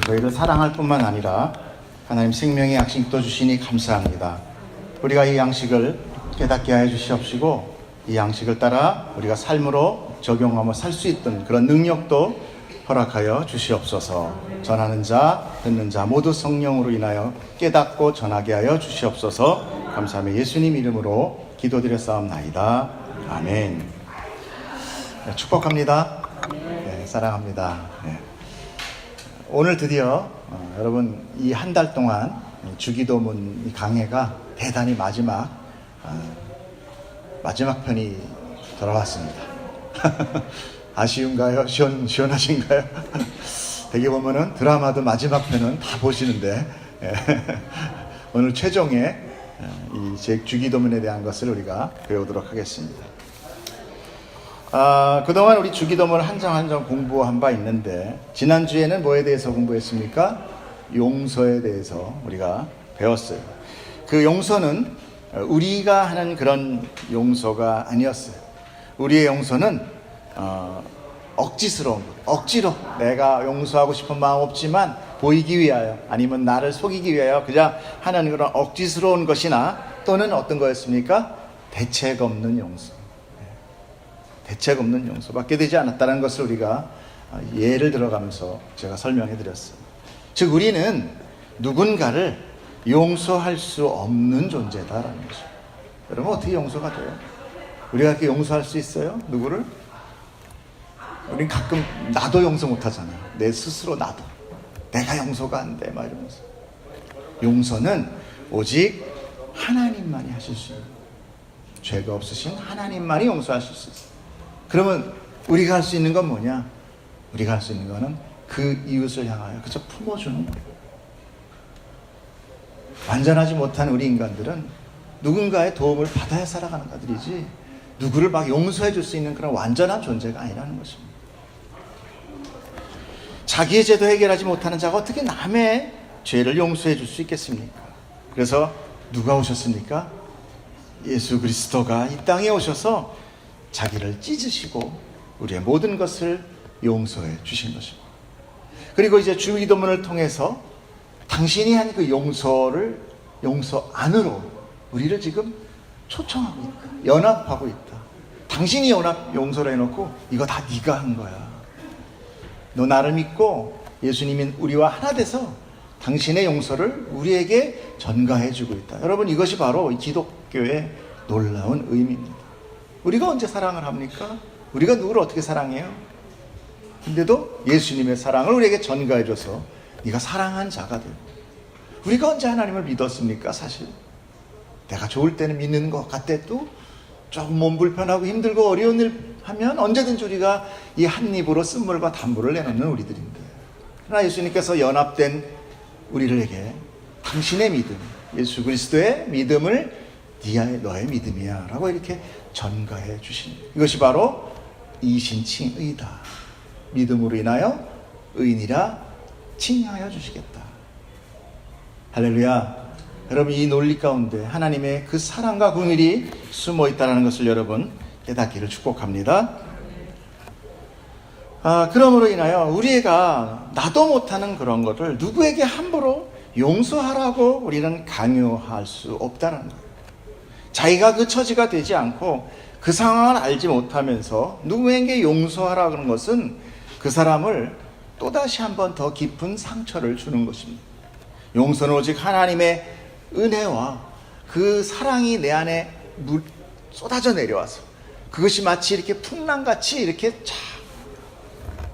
저희를 사랑할 뿐만 아니라 하나님 생명의 양식도 주시니 감사합니다. 우리가 이 양식을 깨닫게 하여 주시옵시고 이 양식을 따라 우리가 삶으로 적용하며 살 수 있던 그런 능력도 허락하여 주시옵소서. 전하는 자, 듣는 자 모두 성령으로 인하여 깨닫고 전하게 하여 주시옵소서. 감사하며 예수님 이름으로 기도드렸사옵나이다. 아멘. 네, 축복합니다. 네, 사랑합니다. 네. 오늘 드디어 여러분 이 한 달 동안 주기도문 강해가 대단히 마지막 편이 돌아왔습니다. 아쉬운가요? 시원하신가요? 되게 보면은 드라마도 마지막 편은 다 보시는데 오늘 최종의 이 제 주기도문에 대한 것을 우리가 배우도록 하겠습니다. 그동안 우리 주기도문을 한 장 한 장 공부한 바 있는데 지난주에는 뭐에 대해서 공부했습니까? 용서에 대해서 우리가 배웠어요. 그 용서는 우리가 하는 그런 용서가 아니었어요. 우리의 용서는 억지로 내가 용서하고 싶은 마음 없지만 보이기 위하여 아니면 나를 속이기 위하여 그냥 하는 그런 억지스러운 것이나 또는 어떤 거였습니까? 대책 없는 용서. 대책 없는 용서밖에 되지 않았다는 것을 우리가 예를 들어가면서 제가 설명해 드렸어요. 즉 우리는 누군가를 용서할 수 없는 존재다라는 거죠. 여러분 어떻게 용서가 돼요? 우리가 이렇게 용서할 수 있어요? 누구를? 우린 가끔 나도 용서 못하잖아요. 내 스스로 나도 내가 용서가 안 돼 막 이러면서. 용서는 오직 하나님만이 하실 수 있는, 죄가 없으신 하나님만이 용서하실 수 있어요. 그러면 우리가 할 수 있는 건 뭐냐? 우리가 할 수 있는 거는 그 이웃을 향하여 그저 품어주는 거예요. 완전하지 못한 우리 인간들은 누군가의 도움을 받아야 살아가는 자들이지 누구를 막 용서해 줄 수 있는 그런 완전한 존재가 아니라는 것입니다. 자기의 죄도 해결하지 못하는 자가 어떻게 남의 죄를 용서해 줄 수 있겠습니까? 그래서 누가 오셨습니까? 예수 그리스도가 이 땅에 오셔서 자기를 찢으시고 우리의 모든 것을 용서해 주신 것입니다. 그리고 이제 주기도문을 통해서 당신이 한 그 용서 안으로 우리를 지금 초청하고 있다. 연합하고 있다. 당신이 용서를 해놓고 이거 다 네가 한 거야. 너 나를 믿고 예수님이 우리와 하나 돼서 당신의 용서를 우리에게 전가해 주고 있다. 여러분 이것이 바로 기독교의 놀라운 의미입니다. 우리가 언제 사랑을 합니까? 우리가 누구를 어떻게 사랑해요? 근데도 예수님의 사랑을 우리에게 전가해줘서 네가 사랑한 자가 되고. 우리가 언제 하나님을 믿었습니까? 사실 내가 좋을 때는 믿는 것 같아도 조금 몸 불편하고 힘들고 어려운 일 하면 언제든지 우리가 이 한 입으로 쓴물과 단물을 내놓는 우리들인데, 그러나 예수님께서 연합된 우리들에게 당신의 믿음, 예수 그리스도의 믿음을 너의 믿음이야 라고 이렇게 전가해 주신, 이것이 바로 이신칭의다. 믿음으로 인하여 의인이라 칭하여 주시겠다. 할렐루야. 여러분 이 논리 가운데 하나님의 그 사랑과 긍휼이 숨어 있다는 것을 여러분 깨닫기를 축복합니다. 그러므로 인하여 우리가 나도 못하는 그런 것을 누구에게 함부로 용서하라고 우리는 강요할 수 없다는 거예요. 자기가 그 처지가 되지 않고 그 상황을 알지 못하면서 누구에게 용서하라 그런 것은 그 사람을 또다시 한번 더 깊은 상처를 주는 것입니다. 용서는 오직 하나님의 은혜와 그 사랑이 내 안에 쏟아져 내려와서 그것이 마치 이렇게 풍랑같이 이렇게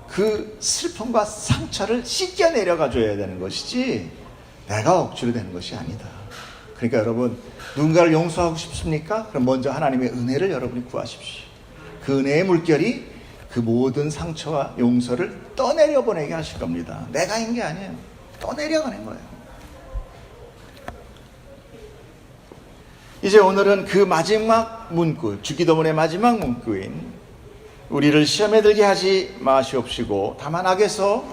그 슬픔과 상처를 씻겨 내려가 줘야 되는 것이지 내가 억지로 되는 것이 아니다. 그러니까 여러분 누군가를 용서하고 싶습니까? 그럼 먼저 하나님의 은혜를 여러분이 구하십시오. 그 은혜의 물결이 그 모든 상처와 용서를 떠내려 보내게 하실 겁니다. 내가 한 게 아니에요. 떠내려가는 거예요. 이제 오늘은 그 마지막 문구, 주기도문의 마지막 문구인 우리를 시험에 들게 하지 마시옵시고 다만 악에서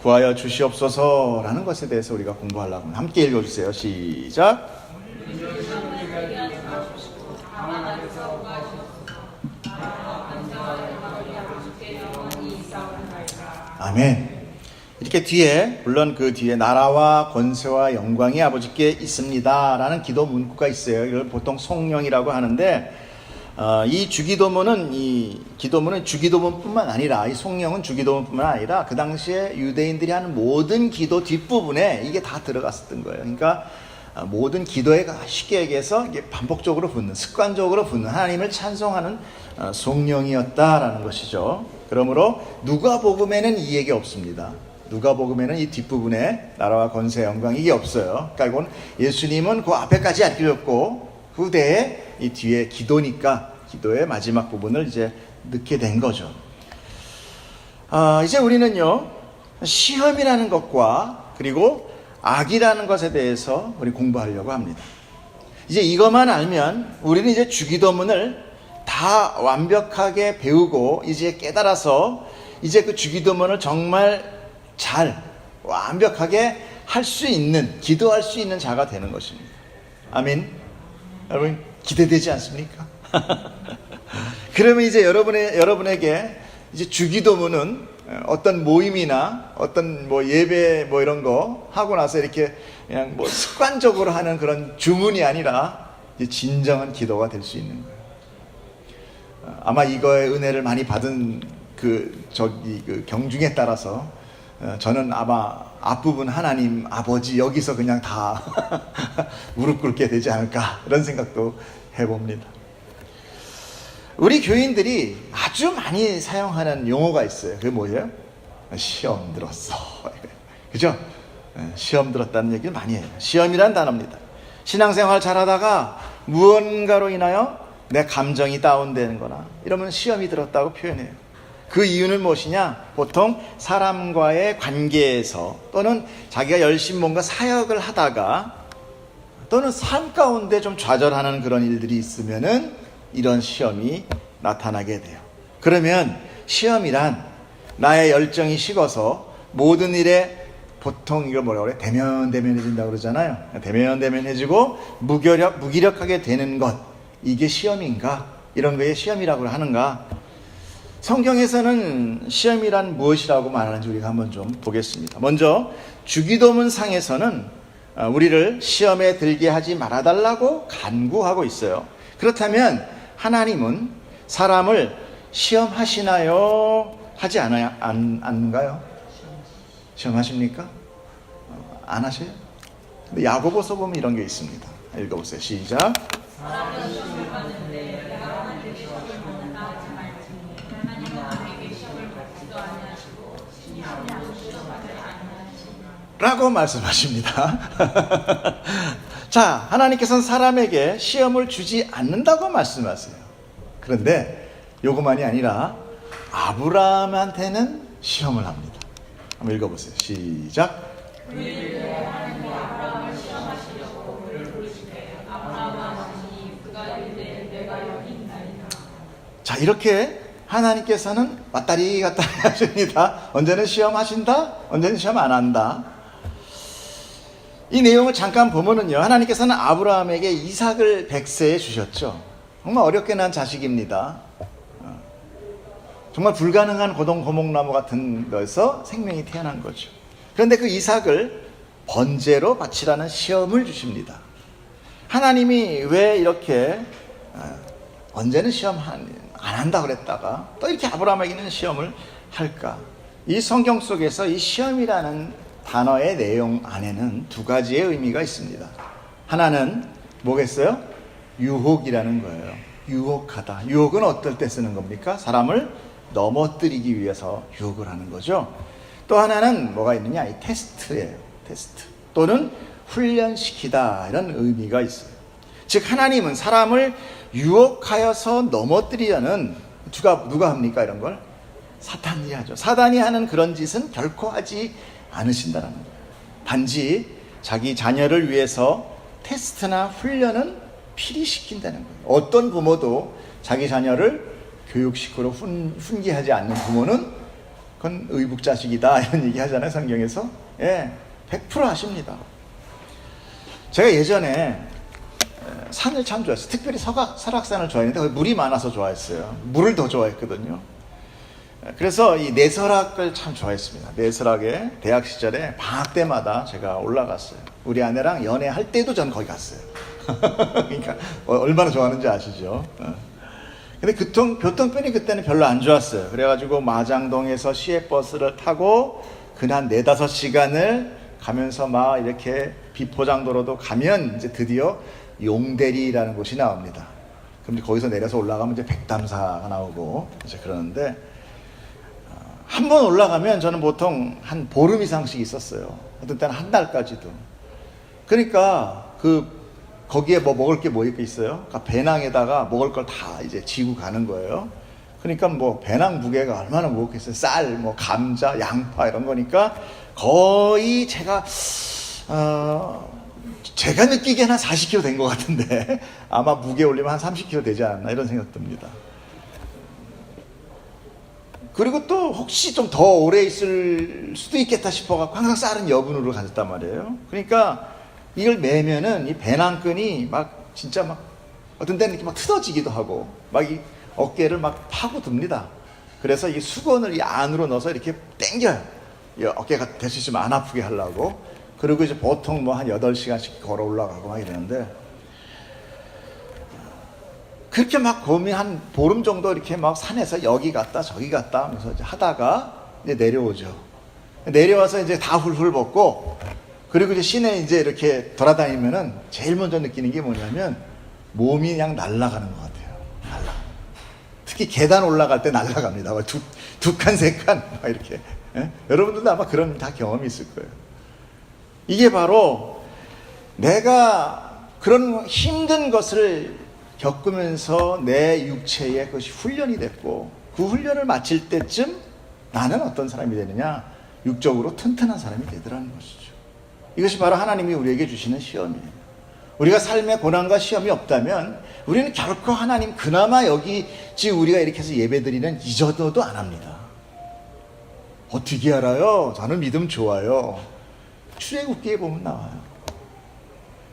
구하여 주시옵소서라는 것에 대해서 우리가 공부하려고 합니다. 함께 읽어주세요. 시작. 아멘. 이렇게 뒤에, 물론 그 뒤에 나라와 권세와 영광이 아버지께 있습니다 라는 기도 문구가 있어요. 이걸 보통 성령이라고 하는데 이 주기도문은 주기도문뿐만 아니라, 이 성령은 주기도문뿐만 아니라 그 당시에 유대인들이 하는 모든 기도 뒷부분에 이게 다 들어갔었던 거예요. 그러니까 모든 기도에 쉽게 얘기해서 이게 반복적으로 붙는, 습관적으로 붙는 하나님을 찬송하는 성령이었다라는 것이죠. 그러므로 누가복음에는 이 얘기 없습니다. 누가복음에는 이 뒷부분에 나라와 권세, 영광 이게 없어요. 그러니까 이건 예수님은 그 앞에까지 안 끌렸고 후대에 이 뒤에 기도니까 기도의 마지막 부분을 이제 넣게 된 거죠. 이제 우리는요, 시험이라는 것과 그리고 악이라는 것에 대해서 우리 공부하려고 합니다. 이제 이것만 알면 우리는 이제 주기도문을 다 완벽하게 배우고 이제 깨달아서 이제 그 주기도문을 정말 잘 완벽하게 할 수 있는, 기도할 수 있는 자가 되는 것입니다. 아멘. 여러분 기대되지 않습니까? 그러면 이제 여러분에게 이제 주기도문은 어떤 모임이나 어떤 뭐 예배 뭐 이런 거 하고 나서 이렇게 그냥 뭐 습관적으로 하는 그런 주문이 아니라 이제 진정한 기도가 될 수 있는 거예요. 아마 이거의 은혜를 많이 받은 그 경중에 따라서 저는 아마 앞부분 하나님 아버지 여기서 그냥 다 무릎 꿇게 되지 않을까 이런 생각도 해봅니다. 우리 교인들이 아주 많이 사용하는 용어가 있어요. 그게 뭐예요? 시험 들었어. 그죠? 시험 들었다는 얘기를 많이 해요. 시험이란 단어입니다. 신앙생활 잘하다가 무언가로 인하여 내 감정이 다운되는 거나 이러면 시험이 들었다고 표현해요. 그 이유는 무엇이냐? 보통 사람과의 관계에서 또는 자기가 열심히 뭔가 사역을 하다가 또는 삶 가운데 좀 좌절하는 그런 일들이 있으면은 이런 시험이 나타나게 돼요. 그러면 시험이란 나의 열정이 식어서 모든 일에 보통 이걸 뭐라고 그래? 대면대면해진다고 그러잖아요. 대면대면해지고 무기력하게 되는 것, 이게 시험인가? 이런 거에 시험이라고 하는가? 성경에서는 시험이란 무엇이라고 말하는지 우리가 한번 좀 보겠습니다. 먼저 주기도문 상에서는 우리를 시험에 들게 하지 말아달라고 간구하고 있어요. 그렇다면 하나님은 사람을 시험하시나요? 하지 않는가요? 시험하십니까? 안 하세요? 근데 야고보서 보면 이런 게 있습니다. 읽어보세요. 시작. 라고 말씀하십니다. 자, 하나님께서는 사람에게 시험을 주지 않는다고 말씀하세요. 그런데 요것만이 아니라 아브라함한테는 시험을 합니다. 한번 읽어보세요. 시작. 자, 이렇게 하나님께서는 왔다리 갔다리 하십니다. 언제는 시험하신다, 언제는 시험 안 한다. 이 내용을 잠깐 보면은요, 하나님께서는 아브라함에게 이삭을 백세에 주셨죠. 정말 어렵게 난 자식입니다. 정말 불가능한 고목나무 같은 거에서 생명이 태어난 거죠. 그런데 그 이삭을 번제로 바치라는 시험을 주십니다. 하나님이 왜 이렇게 언제는 시험 안 한다 그랬다가 또 이렇게 아브라함에게는 시험을 할까? 이 성경 속에서 이 시험이라는 단어의 내용 안에는 두 가지의 의미가 있습니다. 하나는 뭐겠어요? 유혹이라는 거예요. 유혹하다. 유혹은 어떨 때 쓰는 겁니까? 사람을 넘어뜨리기 위해서 유혹을 하는 거죠. 또 하나는 뭐가 있느냐? 이 테스트예요. 테스트. 또는 훈련시키다. 이런 의미가 있어요. 즉 하나님은 사람을 유혹하여서 넘어뜨리려는 누가 합니까? 이런 걸? 사탄이 하죠. 사단이 하는 그런 짓은 결코 하지 않으신다는 거예요. 단지 자기 자녀를 위해서 테스트나 훈련은 필히 시킨다는 거예요. 어떤 부모도 자기 자녀를 교육식으로 훈계하지 않는 부모는 그건 의북자식이다 이런 얘기 하잖아요, 성경에서. 예, 100% 하십니다. 제가 예전에 산을 참 좋아했어요. 특별히 설악산을 좋아했는데 물이 많아서 좋아했어요. 물을 더 좋아했거든요. 그래서 이 내설악을 참 좋아했습니다. 내설악에 대학 시절에 방학 때마다 제가 올라갔어요. 우리 아내랑 연애할 때도 전 거기 갔어요. 그러니까 얼마나 좋아하는지 아시죠? 근데 교통편이 그때는 별로 안 좋았어요. 그래가지고 마장동에서 시외버스를 타고 그한 4-5시간을 가면서 막 이렇게 비포장도로도 가면 이제 드디어 용대리라는 곳이 나옵니다. 그럼 이제 거기서 내려서 올라가면 이제 백담사가 나오고 이제 그러는데, 한 번 올라가면 저는 보통 한 보름 이상씩 있었어요. 어떤 때는 한 달까지도. 그러니까 거기에 뭐 먹을 게 뭐 있어요? 그러니까 배낭에다가 먹을 걸 다 이제 지고 가는 거예요. 그러니까 뭐 배낭 무게가 얼마나 무겁겠어요. 쌀, 뭐 감자, 양파 이런 거니까 거의 제가 느끼기에는 한 40kg 된 것 같은데 아마 무게 올리면 한 30kg 되지 않았나 이런 생각 듭니다. 그리고 또 혹시 좀 더 오래 있을 수도 있겠다 싶어갖고 항상 쌀은 여분으로 가졌단 말이에요. 그러니까 이걸 매면은 이 배낭끈이 막 진짜 막 어떤 때는 이렇게 막 틀어지기도 하고 막 이 어깨를 막 파고듭니다. 그래서 이 수건을 이 안으로 넣어서 이렇게 당겨요. 이 어깨가 될 수 있으면 안 아프게 하려고. 그리고 이제 보통 뭐 한 8시간씩 걸어 올라가고 막 이러는데, 그렇게 막 고민 한 보름 정도 이렇게 막 산에서 여기 갔다 저기 갔다 하면서 이제 하다가 이제 내려오죠. 내려와서 이제 다 훌훌 벗고, 그리고 이제 시내 이제 이렇게 돌아다니면은 제일 먼저 느끼는 게 뭐냐면 몸이 그냥 날아가는 것 같아요. 특히 계단 올라갈 때 날아갑니다. 두 칸, 세 칸 막 이렇게. 예? 여러분들도 아마 그런 다 경험이 있을 거예요. 이게 바로 내가 그런 힘든 것을 겪으면서 내 육체에 그것이 훈련이 됐고, 그 훈련을 마칠 때쯤 나는 어떤 사람이 되느냐? 육적으로 튼튼한 사람이 되더라는 것이죠. 이것이 바로 하나님이 우리에게 주시는 시험이에요. 우리가 삶에 고난과 시험이 없다면 우리는 결코 하나님 그나마 여기 지금 우리가 이렇게 해서 예배드리는 이 정도도 안 합니다. 어떻게 알아요? 저는 믿음 좋아요. 출애굽기에 보면 나와요.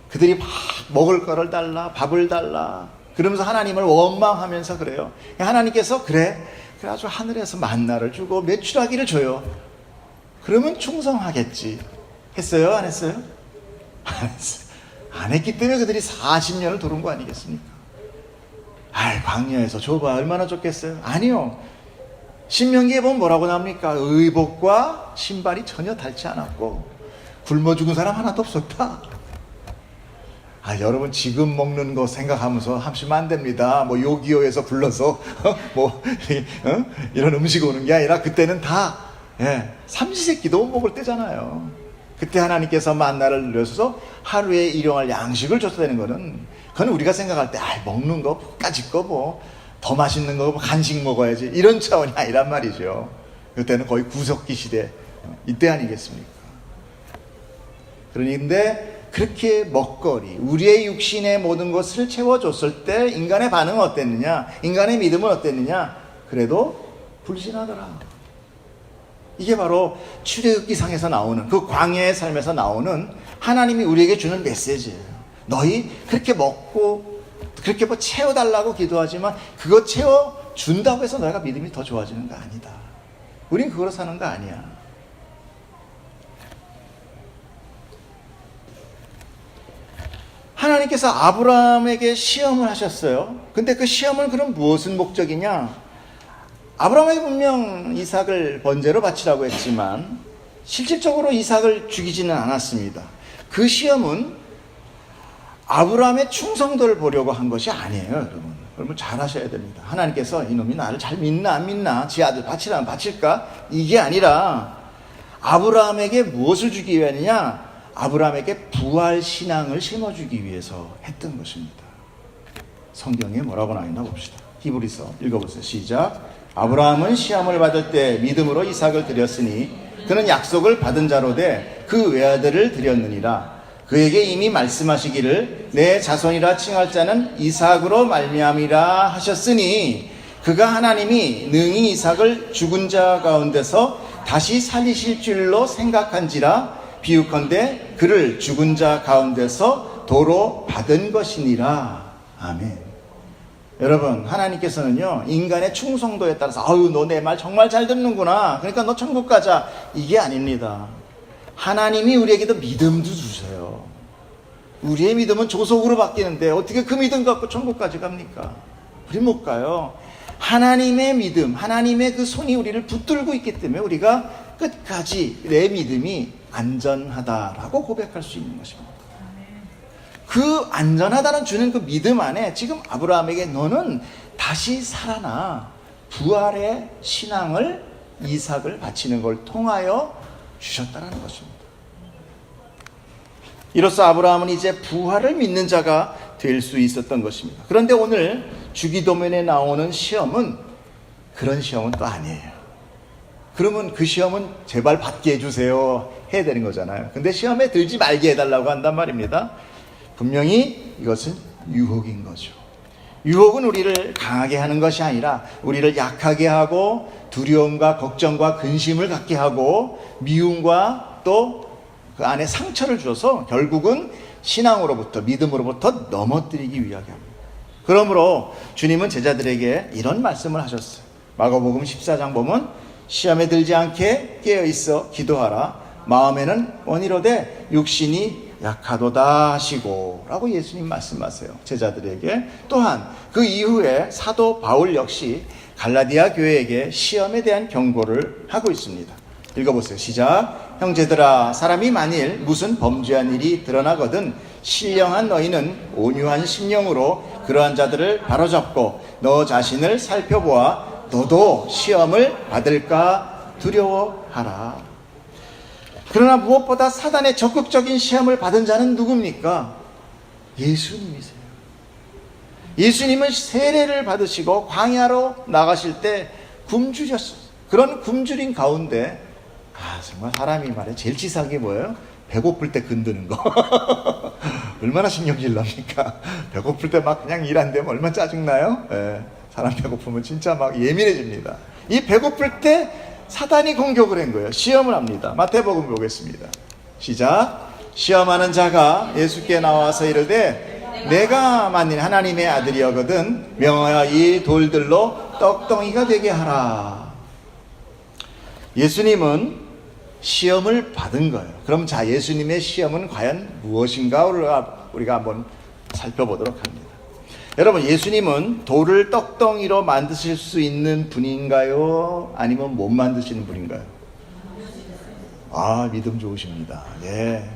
그들이 막 먹을 거를 달라, 밥을 달라, 그러면서 하나님을 원망하면서 그래요. 하나님께서 그래가지고 하늘에서 만나를 주고 메추라기를 줘요. 그러면 충성하겠지. 했어요? 안 했어요? 안 했어요. 안 했기 때문에 그들이 40년을 도른 거 아니겠습니까? 광야에서 좁아 얼마나 좁겠어요? 아니요. 신명기에 보면 뭐라고 나옵니까? 의복과 신발이 전혀 닳지 않았고 굶어 죽은 사람 하나도 없었다. 여러분 지금 먹는 거 생각하면서 하시면 안 됩니다. 뭐 요기요에서 불러서 이런 음식 오는 게 아니라 그때는 다 삼시세끼도 못 먹을 때잖아요. 그때 하나님께서 만나를 내려서 하루에 일용할 양식을 줬다는 거는, 그건 우리가 생각할 때 먹는 거 까짓 거 뭐 더 맛있는 거 간식 먹어야지 이런 차원이 아니란 말이죠. 그때는 거의 구석기 시대 이때 아니겠습니까? 그런데 그렇게 먹거리, 우리의 육신의 모든 것을 채워줬을 때 인간의 반응은 어땠느냐? 인간의 믿음은 어땠느냐? 그래도 불신하더라. 이게 바로 출애굽기상에서 나오는 그 광야의 삶에서 나오는 하나님이 우리에게 주는 메시지예요. 너희 그렇게 먹고 그렇게 뭐 채워달라고 기도하지만 그거 채워준다고 해서 너희가 믿음이 더 좋아지는 거 아니다. 우린 그거로 사는 거 아니야. 하나님께서 아브라함에게 시험을 하셨어요. 근데 그 시험은 그럼 무엇은 목적이냐? 아브라함에게 분명 이삭을 번제로 바치라고 했지만 실질적으로 이삭을 죽이지는 않았습니다. 그 시험은 아브라함의 충성도를 보려고 한 것이 아니에요, 여러분 잘 아셔야 됩니다. 하나님께서 이놈이 나를 잘 믿나 안 믿나, 지 아들 바치라면 바칠까, 이게 아니라 아브라함에게 무엇을 주기 위하느냐? 아브라함에게 부활신앙을 심어주기 위해서 했던 것입니다. 성경에 뭐라고 나있나 봅시다. 히브리서 읽어보세요. 시작. 아브라함은 시험을 받을 때 믿음으로 이삭을 드렸으니 그는 약속을 받은 자로 돼 그 외아들을 드렸느니라. 그에게 이미 말씀하시기를 내 자손이라 칭할 자는 이삭으로 말미암이라 하셨으니 그가 하나님이 능히 이삭을 죽은 자 가운데서 다시 살리실 줄로 생각한지라 비유컨대 그를 죽은 자 가운데서 도로 받은 것이니라. 아멘. 여러분, 하나님께서는요, 인간의 충성도에 따라서 아유 너 내 말 정말 잘 듣는구나, 그러니까 너 천국 가자, 이게 아닙니다. 하나님이 우리에게도 믿음도 주세요. 우리의 믿음은 조속으로 바뀌는데 어떻게 그 믿음 갖고 천국까지 갑니까? 우리 못 가요. 하나님의 믿음, 하나님의 그 손이 우리를 붙들고 있기 때문에 우리가 끝까지 내 믿음이 안전하다라고 고백할 수 있는 것입니다. 그 안전하다는 주는 그 믿음 안에 지금 아브라함에게 너는 다시 살아나 부활의 신앙을, 이삭을 바치는 걸 통하여 주셨다는 것입니다. 이로써 아브라함은 이제 부활을 믿는 자가 될 수 있었던 것입니다. 그런데 오늘 주기도면에 나오는 시험은 그런 시험은 또 아니에요. 그러면 그 시험은 제발 받게 해주세요 해야 되는 거잖아요. 근데 시험에 들지 말게 해달라고 한단 말입니다. 분명히 이것은 유혹인 거죠. 유혹은 우리를 강하게 하는 것이 아니라 우리를 약하게 하고 두려움과 걱정과 근심을 갖게 하고 미움과 또 그 안에 상처를 줘서 결국은 신앙으로부터, 믿음으로부터 넘어뜨리기 위하게 합니다. 그러므로 주님은 제자들에게 이런 말씀을 하셨어요. 마가복음 14장 보면 시험에 들지 않게 깨어있어 기도하라. 마음에는 원이로되 육신이 약하도다 하시고 라고 예수님 말씀하세요. 제자들에게. 또한 그 이후에 사도 바울 역시 갈라디아 교회에게 시험에 대한 경고를 하고 있습니다. 읽어보세요. 시작. 형제들아, 사람이 만일 무슨 범죄한 일이 드러나거든 신령한 너희는 온유한 심령으로 그러한 자들을 바로잡고 너 자신을 살펴보아 너도 시험을 받을까 두려워하라. 그러나 무엇보다 사단의 적극적인 시험을 받은 자는 누굽니까? 예수님이세요. 예수님은 세례를 받으시고 광야로 나가실 때 굶주렸어요. 그런 굶주린 가운데 정말 사람이 말해 제일 치사한 게 뭐예요? 배고플 때 건드는 거. 얼마나 신경질 납니까? 배고플 때 막 그냥 일 안 되면 얼마나 짜증나요? 사람 배고프면 진짜 막 예민해집니다. 이 배고플 때 사단이 공격을 한 거예요. 시험을 합니다. 마태복음 보겠습니다. 시작. 시험하는 자가 예수께 나와서 이르되 내가 만일 하나님의 아들이거든 명하여 이 돌들로 떡덩이가 되게 하라. 예수님은 시험을 받은 거예요. 그럼 자, 예수님의 시험은 과연 무엇인가 우리가 한번 살펴보도록 합니다. 여러분, 예수님은 돌을 떡덩이로 만드실 수 있는 분인가요? 아니면 못 만드시는 분인가요? 믿음 좋으십니다.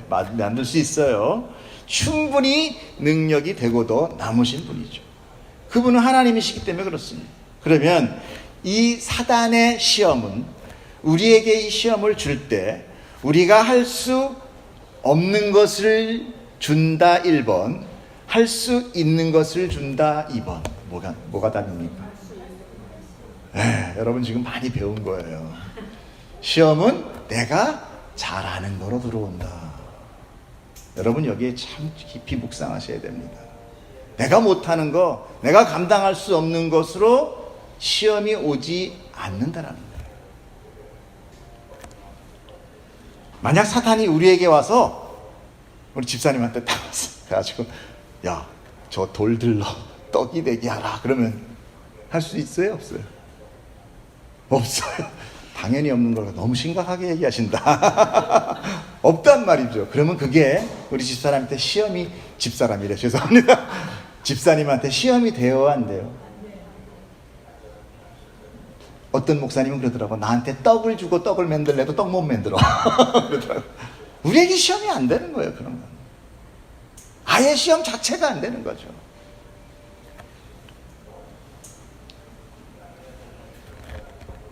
만들 수 있어요. 충분히 능력이 되고도 남으신 분이죠. 그분은 하나님이시기 때문에 그렇습니다. 그러면 이 사단의 시험은 우리에게 이 시험을 줄 때 우리가 할 수 없는 것을 준다 1번, 할 수 있는 것을 준다 2번. 뭐가 답입니까? 여러분 지금 많이 배운 거예요. 시험은 내가 잘하는 거로 들어온다. 여러분 여기에 참 깊이 묵상하셔야 됩니다. 내가 못하는 거, 내가 감당할 수 없는 것으로 시험이 오지 않는다라는 거예요. 만약 사탄이 우리에게 와서 우리 집사님한테 딱 왔어. 그래가지고 야, 저 돌들로 떡이 되게 하라. 그러면 할 수 있어요? 없어요? 없어요. 당연히 없는 걸 너무 심각하게 얘기하신다. 없단 말이죠. 그러면 그게 우리 집사람한테 시험이, 집사람이래 죄송합니다. 집사님한테 시험이 돼요, 안 돼요? 어떤 목사님은 그러더라고. 나한테 떡을 주고 떡을 만들래도 떡 못 만들어. 그러더라고. 우리에게 시험이 안 되는 거예요, 그런 건. 아예 시험 자체가 안 되는 거죠.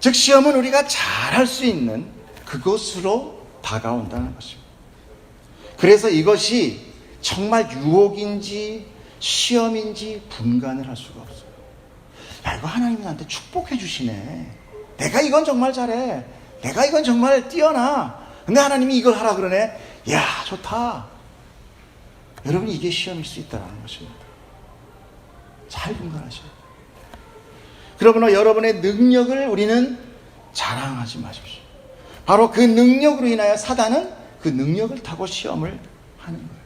즉 시험은 우리가 잘할 수 있는 그것으로 다가온다는 것입니다. 그래서 이것이 정말 유혹인지 시험인지 분간을 할 수가 없어요. 야, 이거 하나님이 나한테 축복해 주시네. 내가 이건 정말 잘해. 내가 이건 정말 뛰어나. 근데 하나님이 이걸 하라 그러네. 야, 좋다. 여러분, 이게 시험일 수 있다는 것입니다. 잘 분간하셔야 돼요. 그러므로 여러분의 능력을 우리는 자랑하지 마십시오. 바로 그 능력으로 인하여 사단은 그 능력을 타고 시험을 하는 거예요.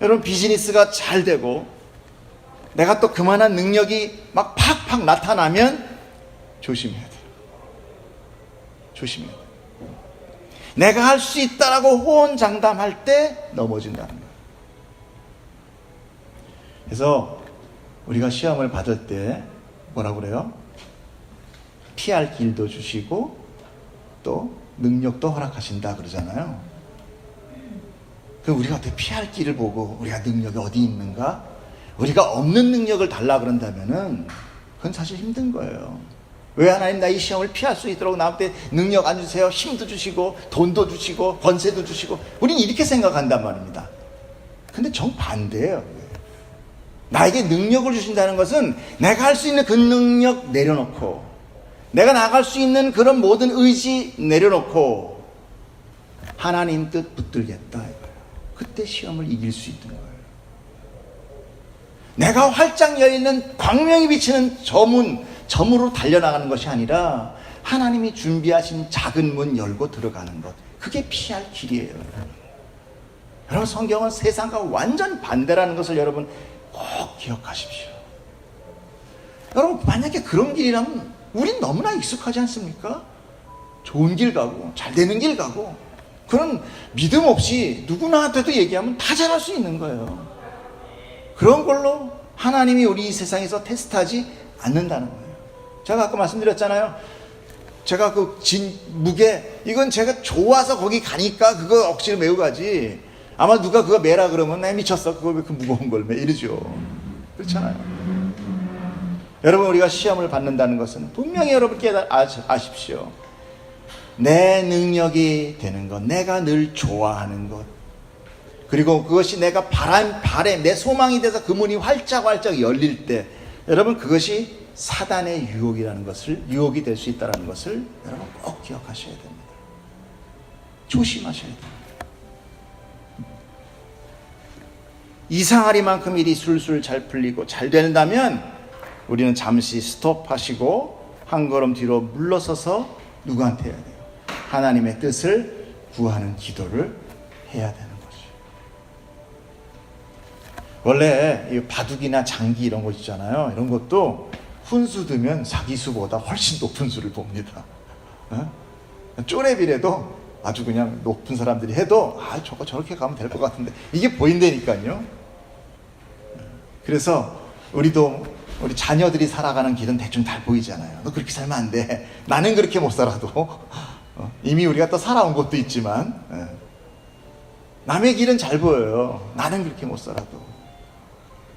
여러분, 비즈니스가 잘 되고 내가 또 그만한 능력이 막 팍팍 나타나면 조심해야 돼요. 조심해야 돼요. 내가 할 수 있다라고 호언장담할 때 넘어진다는 거예요. 그래서 우리가 시험을 받을 때 뭐라고 그래요? 피할 길도 주시고 또 능력도 허락하신다 그러잖아요. 그럼 우리가 어떻게 피할 길을 보고 우리가 능력이 어디 있는가? 우리가 없는 능력을 달라 그런다면은 그건 사실 힘든 거예요. 왜 하나님 나 이 시험을 피할 수 있도록 나한테 능력 안 주세요? 힘도 주시고 돈도 주시고 권세도 주시고 우리는 이렇게 생각한단 말입니다. 근데 정반대예요. 나에게 능력을 주신다는 것은 내가 할 수 있는 그 능력 내려놓고 내가 나갈 수 있는 그런 모든 의지 내려놓고 하나님 뜻 붙들겠다 이거예요. 그때 시험을 이길 수 있는 거예요. 내가 활짝 열리는 광명이 비치는 점으로 달려나가는 것이 아니라 하나님이 준비하신 작은 문 열고 들어가는 것, 그게 피할 길이에요. 여러분, 성경은 세상과 완전 반대라는 것을 여러분 꼭 기억하십시오. 여러분, 만약에 그런 길이라면 우린 너무나 익숙하지 않습니까? 좋은 길 가고 잘 되는 길 가고 그런 믿음 없이 누구나한테도 얘기하면 다 잘할 수 있는 거예요. 그런 걸로 하나님이 우리 이 세상에서 테스트하지 않는다는 거예요. 제가 아까 말씀드렸잖아요. 제가 그 무게, 이건 제가 좋아서 거기 가니까 그거 억지로 메고 가지. 아마 누가 그거 매라 그러면 나 미쳤어. 그거 왜 그 무거운 걸 매? 이러죠. 그렇잖아요. 여러분, 우리가 시험을 받는다는 것은 분명히 여러분께 아십시오. 내 능력이 되는 것, 내가 늘 좋아하는 것, 그리고 그것이 내가 바람, 내 소망이 돼서 그 문이 활짝활짝 열릴 때, 여러분, 그것이 사단의 유혹이 될 수 있다는 것을 여러분 꼭 기억하셔야 됩니다. 조심하셔야 됩니다. 이상하리만큼 일이 술술 잘 풀리고 잘 된다면 우리는 잠시 스톱하시고 한 걸음 뒤로 물러서서 누구한테 해야 돼요? 하나님의 뜻을 구하는 기도를 해야 되는 거죠. 원래 이 바둑이나 장기 이런 거 있잖아요. 이런 것도 훈수 두면 자기 수보다 훨씬 높은 수를 봅니다. 쪼레비라도 아주 그냥 높은 사람들이 해도 저거 저렇게 가면 될 것 같은데 이게 보인다니까요. 그래서 우리 자녀들이 살아가는 길은 대충 다 보이잖아요. 너 그렇게 살면 안 돼. 나는 그렇게 못 살아도 이미 우리가 또 살아온 것도 있지만 남의 길은 잘 보여요. 나는 그렇게 못 살아도.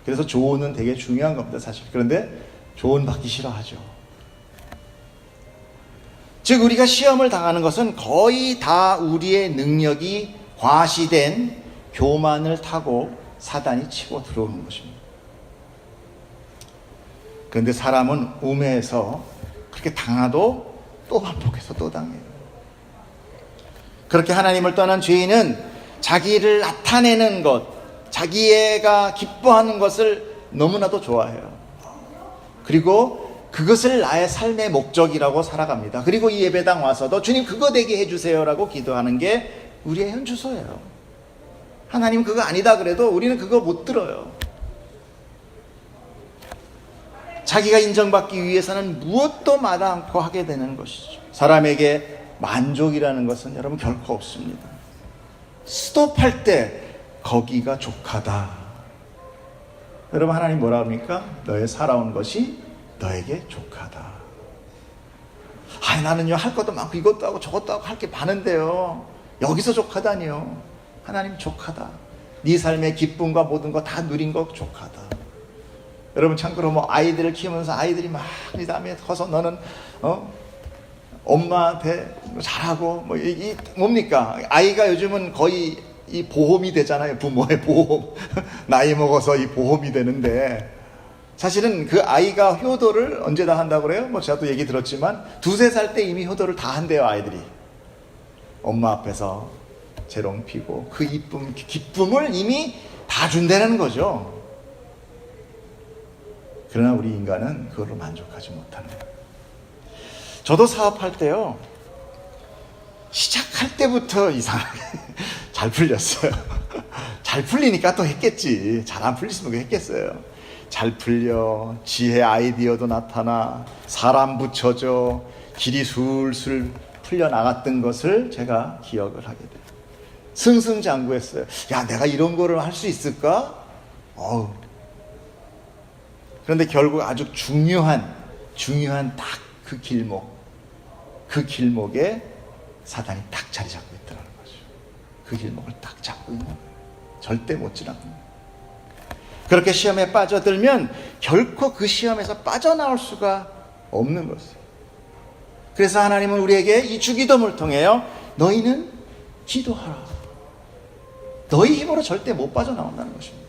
그래서 조언은 되게 중요한 겁니다, 사실. 그런데 조언 받기 싫어하죠. 즉 우리가 시험을 당하는 것은 거의 다 우리의 능력이 과시된 교만을 타고 사단이 치고 들어오는 것입니다. 그런데 사람은 우매해서 그렇게 당하도 또 반복해서 또 당해요. 그렇게 하나님을 떠난 죄인은 자기를 나타내는 것, 자기가 기뻐하는 것을 너무나도 좋아해요. 그리고 그것을 나의 삶의 목적이라고 살아갑니다. 그리고 이 예배당 와서도 주님 그거 되게 해주세요라고 기도하는 게 우리의 현주소예요. 하나님 그거 아니다 그래도 우리는 그거 못 들어요. 자기가 인정받기 위해서는 무엇도 마다 않고 하게 되는 것이죠. 사람에게 만족이라는 것은 여러분 결코 없습니다. 스톱할 때 거기가 족하다. 여러분, 하나님 뭐라 합니까? 너의 살아온 것이 너에게 족하다. 나는요 할 것도 많고 이것도 하고 저것도 하고 할 게 많은데요 여기서 족하다니요. 하나님 족하다. 네 삶의 기쁨과 모든 거 다 누린 거 족하다. 여러분, 참고로 아이들을 키우면서 아이들이 막 이 다음에 커서 너는 엄마한테 잘하고 이 뭡니까? 아이가 요즘은 거의 이 보험이 되잖아요. 부모의 보험. 나이 먹어서 이 보험이 되는데 사실은 그 아이가 효도를 언제 다 한다고 그래요? 제가 또 얘기 들었지만 2-3살 때 이미 효도를 다 한대요. 아이들이 엄마 앞에서 재롱 피고 그 기쁨을 이미 다 준다는 거죠. 그러나 우리 인간은 그걸로 만족하지 못하는 거예요. 저도 사업할 때요, 시작할 때부터 이상하게 잘 풀렸어요. 잘 풀리니까 또 했겠지. 잘 안 풀렸으면 했겠어요. 잘 풀려, 지혜 아이디어도 나타나, 사람 붙여져, 길이 술술 풀려나갔던 것을 제가 기억을 하게 돼요. 승승장구했어요. 야, 내가 이런 거를 할 수 있을까? 그런데 결국 아주 중요한 딱 그 길목에 사단이 딱 자리 잡고 있더라는 거죠. 그 길목을 딱 잡고 있는 거예요. 절대 못 지나갑니다. 그렇게 시험에 빠져들면 결코 그 시험에서 빠져나올 수가 없는 것이에요. 그래서 하나님은 우리에게 이 주기도문을 통해요, 너희는 기도하라. 너희 힘으로 절대 못 빠져나온다는 것입니다.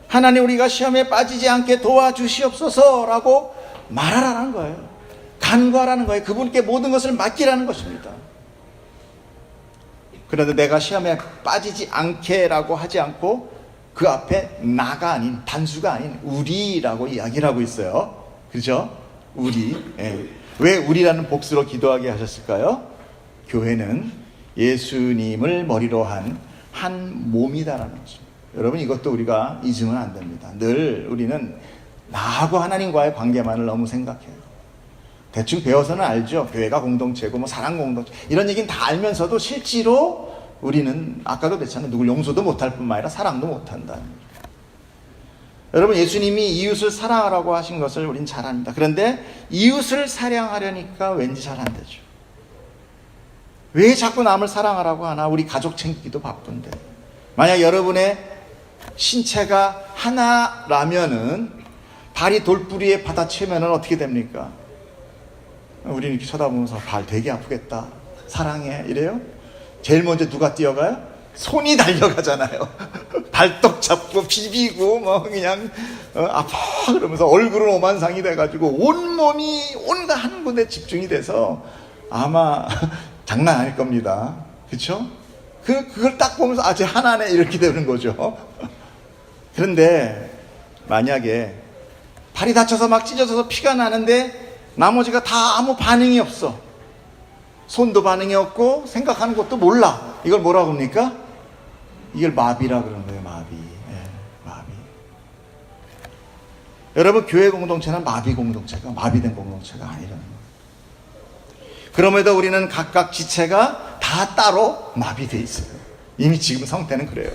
하나님, 우리가 시험에 빠지지 않게 도와주시옵소서라고 말하라는 거예요. 간구하라는 거예요. 그분께 모든 것을 맡기라는 것입니다. 그런데 내가 시험에 빠지지 않게라고 하지 않고 그 앞에 나가 아닌, 단수가 아닌 우리라고 이야기를 하고 있어요. 그렇죠? 우리. 왜 우리라는 복수로 기도하게 하셨을까요? 교회는 예수님을 머리로 한 몸이다라는 것입니다. 여러분, 이것도 우리가 잊으면 안 됩니다. 늘 우리는 나하고 하나님과의 관계만을 너무 생각해요. 대충 배워서는 알죠. 교회가 공동체고 사랑 공동체 이런 얘기는 다 알면서도 실제로 우리는 아까도 그랬잖아요. 누굴 용서도 못할 뿐만 아니라 사랑도 못한다. 여러분, 예수님이 이웃을 사랑하라고 하신 것을 우린 잘 압니다. 그런데 이웃을 사랑하려니까 왠지 잘 안 되죠. 왜 자꾸 남을 사랑하라고 하나? 우리 가족 챙기기도 바쁜데. 만약 여러분의 신체가 하나라면은 발이 돌부리에 받아치면은 어떻게 됩니까? 우리는 이렇게 쳐다보면서 발 되게 아프겠다, 사랑해, 이래요? 제일 먼저 누가 뛰어가요? 손이 달려가잖아요. 발떡 잡고 비비고 그냥 아파 그러면서 얼굴은 오만상이 돼가지고 온몸이 온갖 한 군데 집중이 돼서 아마 장난 아닐 겁니다. 그렇죠? 그걸 딱 보면서 쟤 하나네 이렇게 되는 거죠. 그런데 만약에 발이 다쳐서 막 찢어져서 피가 나는데 나머지가 다 아무 반응이 없어. 손도 반응이 없고 생각하는 것도 몰라. 이걸 뭐라고 합니까? 이걸 마비라 그러는 거예요. 마비. 마비. 여러분, 교회 공동체는 마비된 공동체가 아니라는 거예요. 그럼에도 우리는 각각 지체가 다 따로 마비되어 있어요. 이미 지금 상태는 그래요.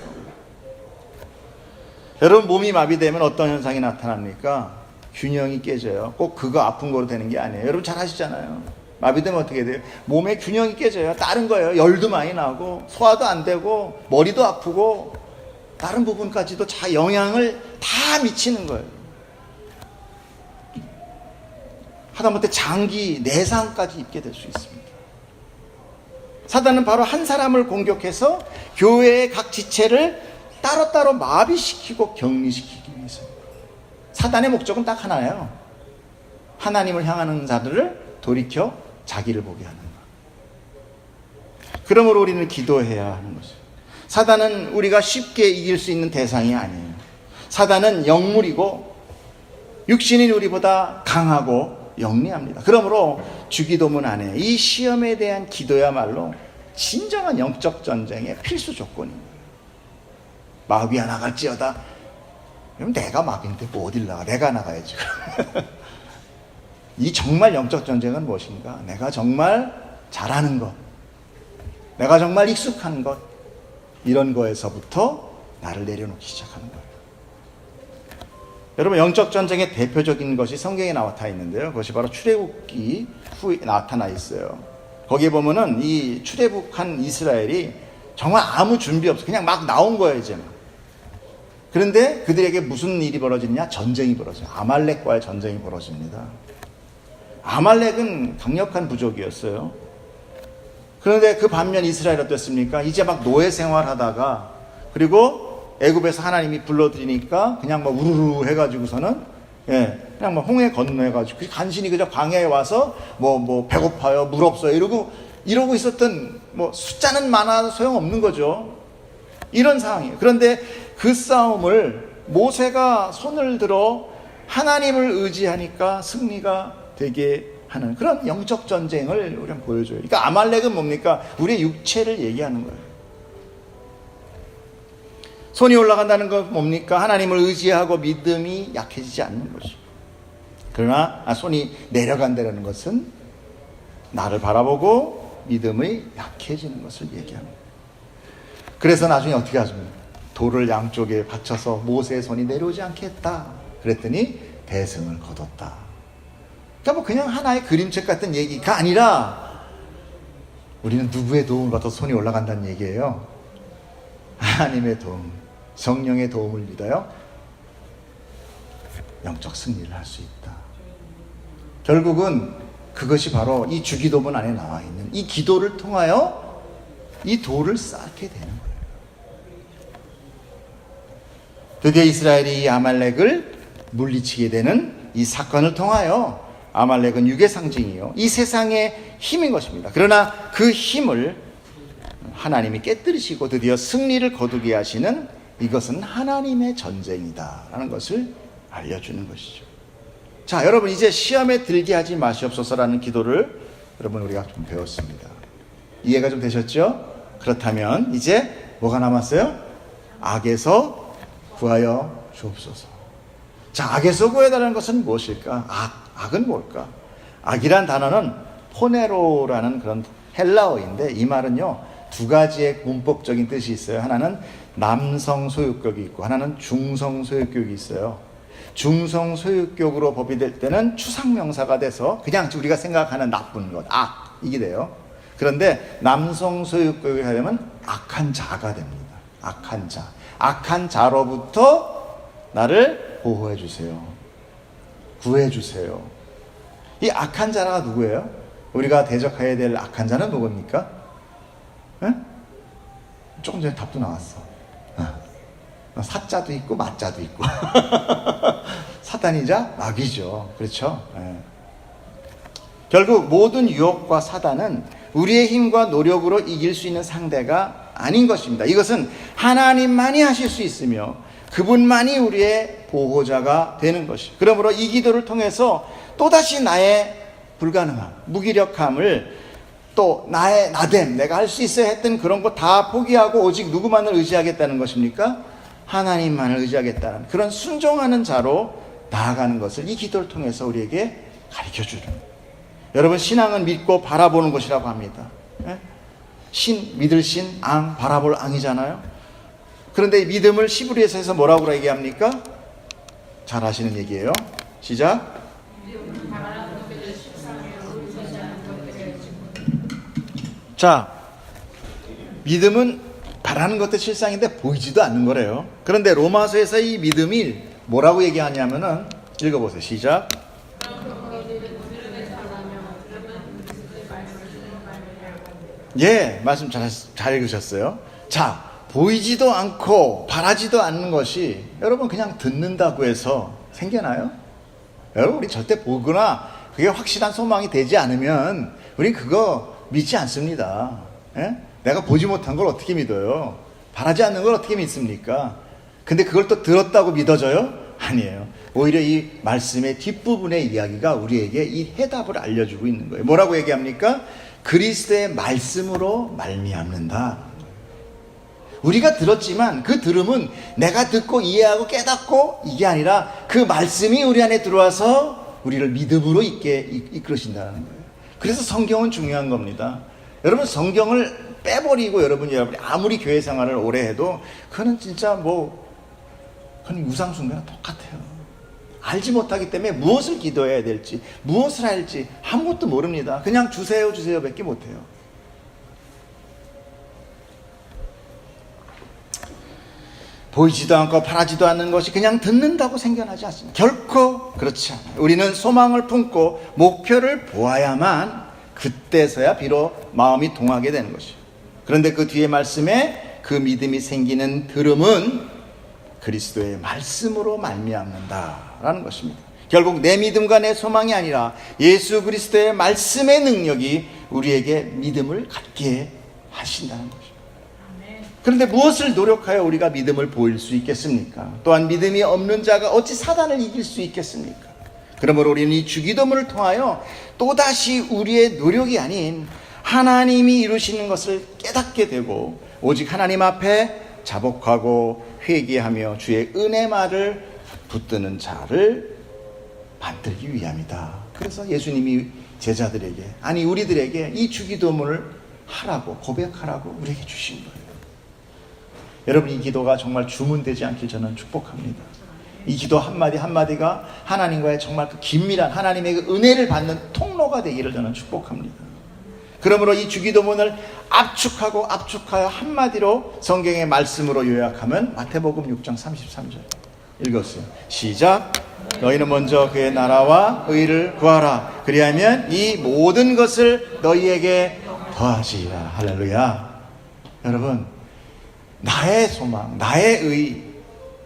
여러분, 몸이 마비되면 어떤 현상이 나타납니까? 균형이 깨져요. 꼭 그거 아픈 거로 되는 게 아니에요. 여러분 잘 아시잖아요. 마비되면 어떻게 돼요? 몸의 균형이 깨져요. 다른 거예요. 열도 많이 나고 소화도 안 되고 머리도 아프고 다른 부분까지도 영향을 다 미치는 거예요. 하다못해 장기 내상까지 입게 될 수 있습니다. 사단은 바로 한 사람을 공격해서 교회의 각 지체를 따로따로 마비시키고 격리시키기 위해서입니다. 사단의 목적은 딱 하나예요. 하나님을 향하는 자들을 돌이켜 자기를 보게 하는 것. 그러므로 우리는 기도해야 하는 것이죠. 사단은 우리가 쉽게 이길 수 있는 대상이 아니에요. 사단은 영물이고 육신인 우리보다 강하고 영리합니다. 그러므로 주기도문 안에 이 시험에 대한 기도야말로 진정한 영적 전쟁의 필수 조건입니다. 마귀가 나갈지어다. 그럼 내가 마귀인데 뭐 어딜 나가? 내가 나가야지. 이 정말 영적 전쟁은 무엇인가? 내가 정말 잘하는 것, 내가 정말 익숙한 것, 이런 거에서부터 나를 내려놓기 시작하는 거예요. 여러분, 영적 전쟁의 대표적인 것이 성경에 나타 있는데요. 그것이 바로 출애굽기 후에 나타나 있어요. 거기에 보면은 이 출애굽한 이스라엘이 정말 아무 준비 없어, 그냥 막 나온 거예요, 이제는. 그런데 그들에게 무슨 일이 벌어지냐? 전쟁이 벌어져요. 아말렉과의 전쟁이 벌어집니다. 아말렉은 강력한 부족이었어요. 그런데 그 반면 이스라엘 어땠습니까? 이제 막 노예 생활하다가, 그리고 애굽에서 하나님이 불러들이니까 그냥 막 우르르 해가지고서는 그냥 막 홍해 건너해가지고 간신히 그저 광야에 와서 뭐 배고파요, 물 없어요 이러고 있었던, 숫자는 많아도 소용없는 거죠. 이런 상황이에요. 그런데 그 싸움을 모세가 손을 들어 하나님을 의지하니까 승리가 되게 하는 그런 영적 전쟁을 우리는 보여줘요. 그러니까 아말렉은 뭡니까? 우리의 육체를 얘기하는 거예요. 손이 올라간다는 건 뭡니까? 하나님을 의지하고 믿음이 약해지지 않는 것이죠. 그러나 손이 내려간다는 것은 나를 바라보고 믿음이 약해지는 것을 얘기합니다. 그래서 나중에 어떻게 하십니까? 돌을 양쪽에 받쳐서 모세의 손이 내려오지 않게 했다. 그랬더니 대승을 거뒀다. 그러니까 뭐 그냥 하나의 그림책 같은 얘기가 아니라 우리는 누구의 도움을 받아서 손이 올라간다는 얘기예요. 하나님의 도움, 성령의 도움을 믿어요. 영적 승리를 할 수 있다. 결국은 그것이 바로 이 주기도문 안에 나와 있는 이 기도를 통하여 이 돌을 쌓게 되는 거예요. 드디어 이스라엘이 이 아말렉을 물리치게 되는 이 사건을 통하여 아말렉은 육의 상징이요, 이 세상의 힘인 것입니다. 그러나 그 힘을 하나님이 깨뜨리시고 드디어 승리를 거두게 하시는 이것은 하나님의 전쟁이다라는 것을 알려주는 것이죠. 자, 여러분 이제 시험에 들게 하지 마시옵소서라는 기도를 여러분 우리가 좀 배웠습니다. 이해가 좀 되셨죠? 그렇다면 이제 뭐가 남았어요? 악에서 구하여 주옵소서. 자, 악에서 구해달라는 것은 무엇일까? 악은 뭘까? 악이란 단어는 포네로라는 그런 헬라어인데 이 말은요, 두 가지의 문법적인 뜻이 있어요. 하나는 남성 소유격이 있고 하나는 중성 소유격이 있어요. 중성 소유격으로 법이될 때는 추상명사가 돼서 그냥 우리가 생각하는 나쁜 것, 악, 이게 돼요. 그런데 남성 소유격이 되면 악한 자가 됩니다. 악한 자. 악한 자로부터 나를 보호해 주세요. 구해 주세요. 이 악한 자가 누구예요? 우리가 대적해야 될 악한 자는 누굽니까? 에? 조금 전에 답도 나왔어. 사자도 있고 마자도 있고 사단이자 마귀죠. 그렇죠? 예. 결국 모든 유혹과 사단은 우리의 힘과 노력으로 이길 수 있는 상대가 아닌 것입니다. 이것은 하나님만이 하실 수 있으며 그분만이 우리의 보호자가 되는 것이죠. 그러므로 이 기도를 통해서 또다시 나의 불가능함, 무기력함을, 또 나의 나됨, 내가 할 수 있어야 했던 그런 거 다 포기하고 오직 누구만을 의지하겠다는 것입니까? 하나님만을 의지하겠다는 그런 순종하는 자로 나아가는 것을 이 기도를 통해서 우리에게 가르쳐주는, 여러분 신앙은 믿고 바라보는 것이라고 합니다. 믿을 신, 앙, 바라볼 앙이잖아요. 그런데 이 믿음을 시브리에서 해서 뭐라고 얘기합니까? 잘 아시는 얘기예요. 시작. 자, 믿음은 바라는 것도 실상인데 보이지도 않는 거래요. 그런데 로마서에서 이 믿음이 뭐라고 얘기하냐면은, 읽어보세요. 시작. 예, 말씀 잘 읽으셨어요. 자, 보이지도 않고 바라지도 않는 것이 여러분 그냥 듣는다고 해서 생겨나요? 여러분 우리 절대 보거나 그게 확실한 소망이 되지 않으면 우리 그거 믿지 않습니다. 예? 내가 보지 못한 걸 어떻게 믿어요? 바라지 않는 걸 어떻게 믿습니까? 근데 그걸 또 들었다고 믿어져요? 아니에요. 오히려 이 말씀의 뒷부분의 이야기가 우리에게 이 해답을 알려주고 있는 거예요. 뭐라고 얘기합니까? 그리스도의 말씀으로 말미암는다. 우리가 들었지만 그 들음은 내가 듣고 이해하고 깨닫고 이게 아니라 그 말씀이 우리 안에 들어와서 우리를 믿음으로 이끌으신다는 거예요. 그래서 성경은 중요한 겁니다. 여러분 성경을 빼버리고 여러분이 아무리 교회 생활을 오래 해도 그거는 진짜 그건 우상숭배랑 똑같아요. 알지 못하기 때문에 무엇을 기도해야 될지 무엇을 할지 아무것도 모릅니다. 그냥 주세요 밖에 못해요. 보이지도 않고 바라지도 않는 것이 그냥 듣는다고 생겨나지 않습니다. 결코 그렇지 않아요. 우리는 소망을 품고 목표를 보아야만 그때서야 비록 마음이 동하게 되는 것이에요. 그런데 그 뒤에 말씀에 그 믿음이 생기는 들음은 그리스도의 말씀으로 말미암는다라는 것입니다. 결국 내 믿음과 내 소망이 아니라 예수 그리스도의 말씀의 능력이 우리에게 믿음을 갖게 하신다는 것입니다. 그런데 무엇을 노력하여 우리가 믿음을 보일 수 있겠습니까? 또한 믿음이 없는 자가 어찌 사단을 이길 수 있겠습니까? 그러므로 우리는 이 주기도문을 통하여 또다시 우리의 노력이 아닌 하나님이 이루시는 것을 깨닫게 되고 오직 하나님 앞에 자복하고 회개하며 주의 은혜 말을 붙드는 자를 만들기 위함이다. 그래서 예수님이 제자들에게, 아니 우리들에게 이 주기도문을 하라고, 고백하라고 우리에게 주신 거예요. 여러분, 이 기도가 정말 주문되지 않길 저는 축복합니다. 이 기도 한마디 한마디가 하나님과의 정말 그 긴밀한 하나님의 그 은혜를 받는 통로가 되기를 저는 축복합니다. 그러므로 이 주기도문을 압축하여 한마디로 성경의 말씀으로 요약하면 마태복음 6장 33절 읽었어요. 시작. 너희는 먼저 그의 나라와 의를 구하라. 그리하면 이 모든 것을 너희에게 더하시리라. 할렐루야. 여러분, 나의 소망, 나의 의,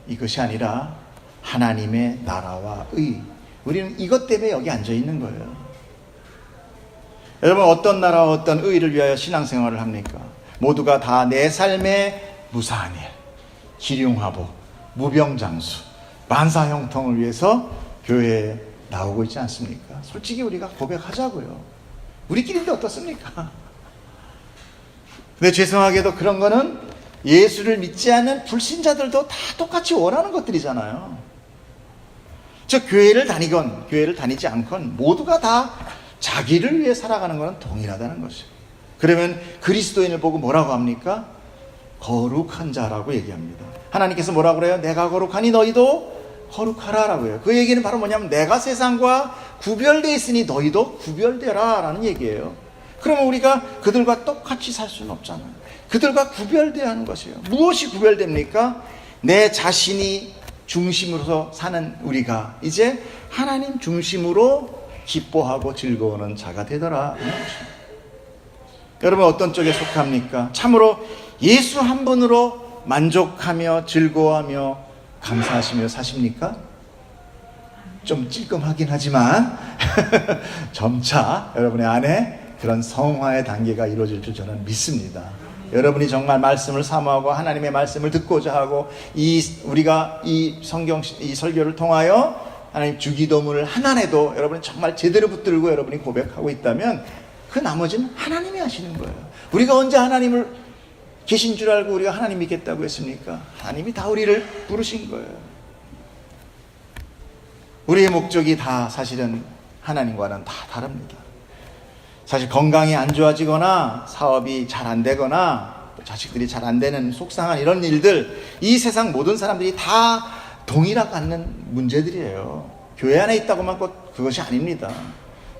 이것이 아니라 하나님의 나라와 의. 우리는 이것 때문에 여기 앉아 있는 거예요. 여러분, 어떤 나라와 어떤 의를 위하여 신앙생활을 합니까? 모두가 다 내 삶의 무사한 일, 기륭화복, 무병장수, 만사형통을 위해서 교회에 나오고 있지 않습니까? 솔직히 우리가 고백하자고요. 우리끼리인데 어떻습니까? 근데 죄송하게도 그런 거는 예수를 믿지 않는 불신자들도 다 똑같이 원하는 것들이잖아요. 즉 교회를 다니건 교회를 다니지 않건 모두가 다 자기를 위해 살아가는 것은 동일하다는 것이에요. 그러면 그리스도인을 보고 뭐라고 합니까? 거룩한 자라고 얘기합니다. 하나님께서 뭐라고 그래요? 내가 거룩하니 너희도 거룩하라라고 해요. 그 얘기는 바로 뭐냐면 내가 세상과 구별되어 있으니 너희도 구별되라 라는 얘기예요. 그러면 우리가 그들과 똑같이 살 수는 없잖아요. 그들과 구별되어야 하는 것이에요. 무엇이 구별됩니까? 내 자신이 중심으로서 사는 우리가 이제 하나님 중심으로 기뻐하고 즐거워하는 자가 되더라. 여러분, 어떤 쪽에 속합니까? 참으로 예수 한 분으로 만족하며 즐거워하며 감사하시며 사십니까? 좀 찔끔하긴 하지만 점차 여러분의 안에 그런 성화의 단계가 이루어질 줄 저는 믿습니다. 여러분이 정말 말씀을 사모하고 하나님의 말씀을 듣고자 하고 우리가 이 설교를 통하여 하나님 주기도문을 하나라도 여러분이 정말 제대로 붙들고 여러분이 고백하고 있다면 그 나머지는 하나님이 하시는 거예요. 우리가 언제 하나님을 계신 줄 알고 우리가 하나님 믿겠다고 했습니까? 하나님이 다 우리를 부르신 거예요. 우리의 목적이 다 사실은 하나님과는 다 다릅니다. 사실 건강이 안 좋아지거나 사업이 잘 안 되거나 자식들이 잘 안 되는 속상한 이런 일들, 이 세상 모든 사람들이 다 동일하게 갖는 문제들이에요. 교회 안에 있다고만 꼭 그것이 아닙니다.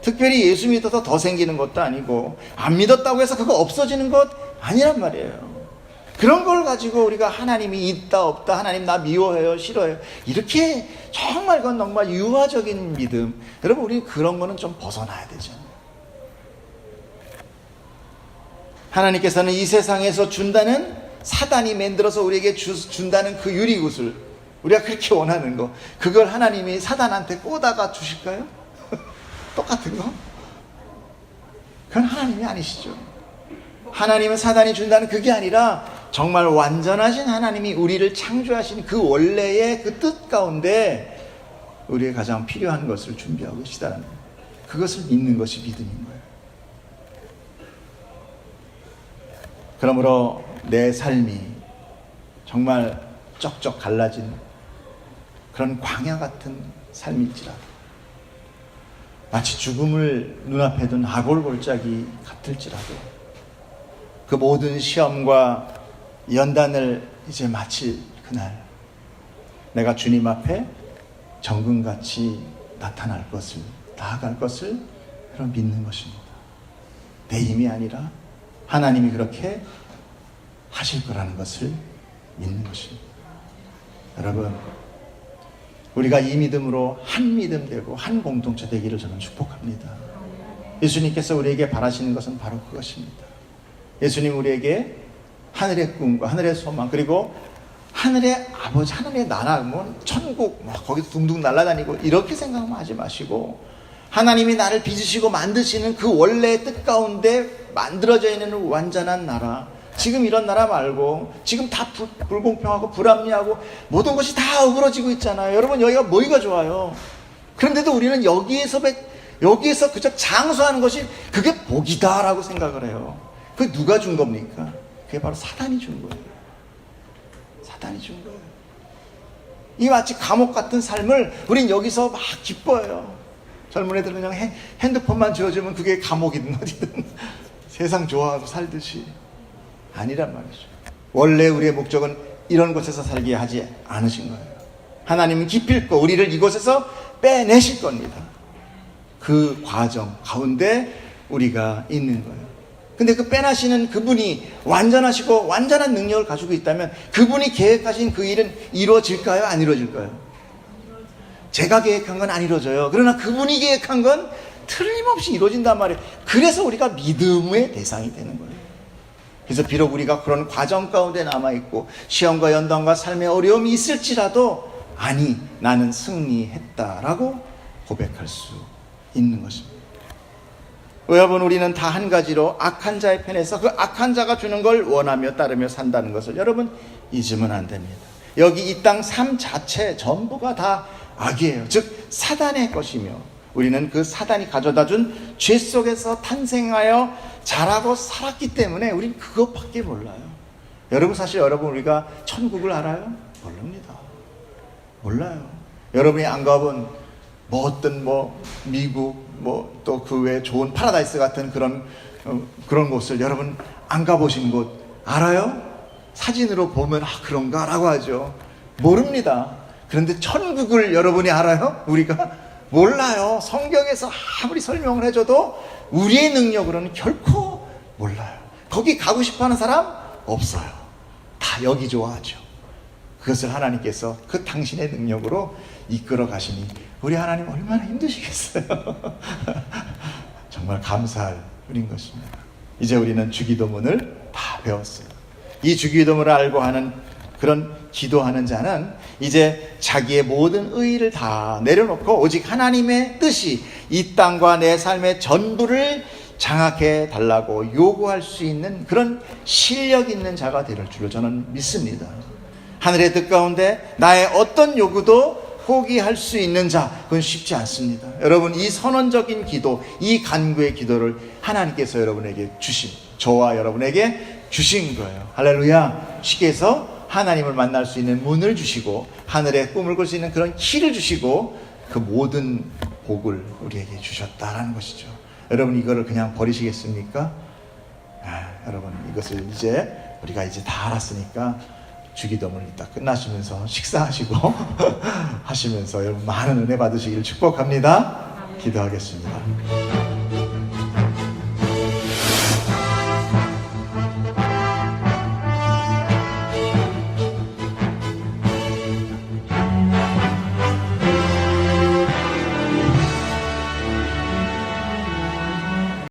특별히 예수 믿어서 더 생기는 것도 아니고 안 믿었다고 해서 그거 없어지는 것 아니란 말이에요. 그런 걸 가지고 우리가 하나님이 있다 없다, 하나님 나 미워해요 싫어해요, 이렇게 정말 그건 정말 유화적인 믿음, 여러분 우리 그런 거는 좀 벗어나야 되죠. 하나님께서는 이 세상에서 준다는, 사단이 만들어서 우리에게 준다는 그 유리구슬, 우리가 그렇게 원하는 거, 그걸 하나님이 사단한테 꽂아가 주실까요? 똑같은 거? 그건 하나님이 아니시죠. 하나님은 사단이 준다는 그게 아니라 정말 완전하신 하나님이 우리를 창조하신 그 원래의 그 뜻 가운데 우리의 가장 필요한 것을 준비하고 계시다는 거예요. 그것을 믿는 것이 믿음인 거예요. 그러므로 내 삶이 정말 쩍쩍 갈라진 그런 광야 같은 삶일지라도, 마치 죽음을 눈앞에 둔 아골골짜기 같을지라도, 그 모든 시험과 연단을 이제 마칠 그날 내가 주님 앞에 정금같이 나타날 것을, 나아갈 것을 그런 믿는 것입니다. 내 힘이 아니라 하나님이 그렇게 하실 거라는 것을 믿는 것입니다. 여러분, 우리가 이 믿음으로 한 믿음 되고 한 공동체 되기를 저는 축복합니다. 예수님께서 우리에게 바라시는 것은 바로 그것입니다. 예수님 우리에게 하늘의 꿈과 하늘의 소망, 그리고 하늘의 아버지, 하늘의 나라, 뭐 천국, 뭐 거기서 둥둥 날아다니고 이렇게 생각만 하지 마시고, 하나님이 나를 빚으시고 만드시는 그 원래의 뜻 가운데 만들어져 있는 완전한 나라, 지금 이런 나라 말고 지금 다 불공평하고 불합리하고 모든 것이 다 어그러지고 있잖아요. 여러분, 여기가 뭐가 좋아요? 그런데도 우리는 여기에서 그저 장수하는 것이 그게 복이다라고 생각을 해요. 그게 누가 준 겁니까? 그게 바로 사단이 준 거예요. 사단이 준 거예요. 이 마치 감옥 같은 삶을 우린 여기서 막 기뻐해요. 젊은 애들은 그냥 핸드폰만 지어주면 그게 감옥이든 어디든 세상 좋아하고 살듯이. 아니란 말이죠. 원래 우리의 목적은 이런 곳에서 살게 하지 않으신 거예요. 하나님은 기필코 우리를 이곳에서 빼내실 겁니다. 그 과정 가운데 우리가 있는 거예요. 근데 그 빼나시는 그분이 완전하시고 완전한 능력을 가지고 있다면 그분이 계획하신 그 일은 이루어질까요? 안 이루어질까요? 제가 계획한 건 안 이루어져요. 그러나 그분이 계획한 건 틀림없이 이루어진단 말이에요. 그래서 우리가 믿음의 대상이 되는 거예요. 그래서 비록 우리가 그런 과정 가운데 남아있고 시험과 연단과 삶의 어려움이 있을지라도 아니, 나는 승리했다라고 고백할 수 있는 것입니다. 여러분, 우리는 다 한 가지로 악한 자의 편에서 그 악한 자가 주는 걸 원하며 따르며 산다는 것을 여러분 잊으면 안 됩니다. 여기 이 땅 삶 자체 전부가 다 악이에요. 즉 사단의 것이며 우리는 그 사단이 가져다 준 죄 속에서 탄생하여 자라고 살았기 때문에 우린 그것밖에 몰라요. 여러분, 사실 여러분 우리가 천국을 알아요? 모릅니다. 몰라요. 여러분이 안 가본 어떤 미국 또 그 외에 좋은 파라다이스 같은 그런 곳을 여러분 안 가보신 곳 알아요? 사진으로 보면 그런가 라고 하죠. 모릅니다. 그런데 천국을 여러분이 알아요? 우리가 몰라요. 성경에서 아무리 설명을 해줘도 우리의 능력으로는 결코 몰라요. 거기 가고 싶어하는 사람 없어요. 다 여기 좋아하죠. 그것을 하나님께서 그 당신의 능력으로 이끌어 가시니 우리 하나님 얼마나 힘드시겠어요. 정말 감사할 일인 것입니다. 이제 우리는 주기도문을 다 배웠어요. 이 주기도문을 알고 하는 그런 기도하는 자는 이제 자기의 모든 의의를 다 내려놓고 오직 하나님의 뜻이 이 땅과 내 삶의 전부를 장악해 달라고 요구할 수 있는 그런 실력 있는 자가 될 줄로 저는 믿습니다. 하늘의 뜻 가운데 나의 어떤 요구도 포기할 수 있는 자, 그건 쉽지 않습니다. 여러분, 이 선언적인 기도, 이 간구의 기도를 하나님께서 여러분에게 저와 여러분에게 주신 거예요. 할렐루야. 쉽게 해서 하나님을 만날 수 있는 문을 주시고 하늘에 꿈을 꿀 수 있는 그런 키를 주시고 그 모든 복을 우리에게 주셨다라는 것이죠. 여러분, 이거를 그냥 버리시겠습니까? 여러분, 이것을 우리가 이제 다 알았으니까 주기도문을 이따 끝나시면서 식사하시고 하시면서 여러분 많은 은혜 받으시길 축복합니다. 기도하겠습니다.